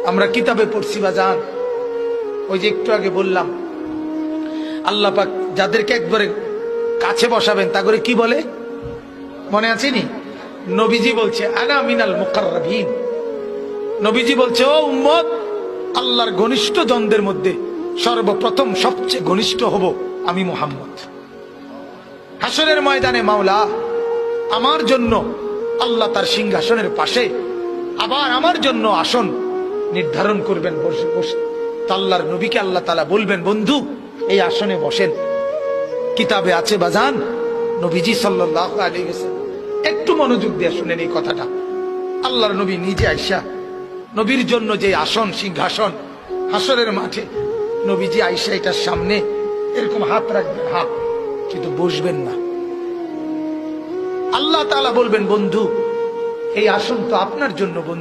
আমরা কিতাবে পড়ছি বাজান, ওই যে একটু আগে বললাম আল্লাহ পাক যাদেরকে একবারে কাছে বসাবেন তা করে কি বলে মনে আছে নি? নবীজি বলছে আনা মিনাল মুকাররাবিন। নবীজি বলছে ও উম্মত, আল্লাহর ঘনিষ্ঠ জনদের মধ্যে সর্বপ্রথম সবচেয়ে ঘনিষ্ঠ হব আমি মুহাম্মদ। হাসরের ময়দানে মাওলা আমার জন্য আল্লাহ তার সিংহাসনের পাশে আবার আমার জন্য আসন নির্ধারণ করবেন বসে বসে। আল্লাহর নবীকে আল্লাহ তাআলা বলবেন, বন্ধু এই আসনে বসেন। কিতাবে আছে বাজান, নবীজি সাল্লাল্লাহু আলাইহি ওয়াসাল্লাম, একটু মনোযোগ দিয়ে শুনেন এই কথাটা। আল্লাহর নবী নিজে আয়েশা, নবীর জন্য যে আসন সিংহাসন হাসরের মাঠে, নবীজি আয়েশা এটার সামনে এরকম হাত রাখবেন, হাত, কিন্তু বসবেন না। আল্লাহ তাআলা বলবেন, বন্ধু এই আসন তো আপনার জন্য বন্ধু।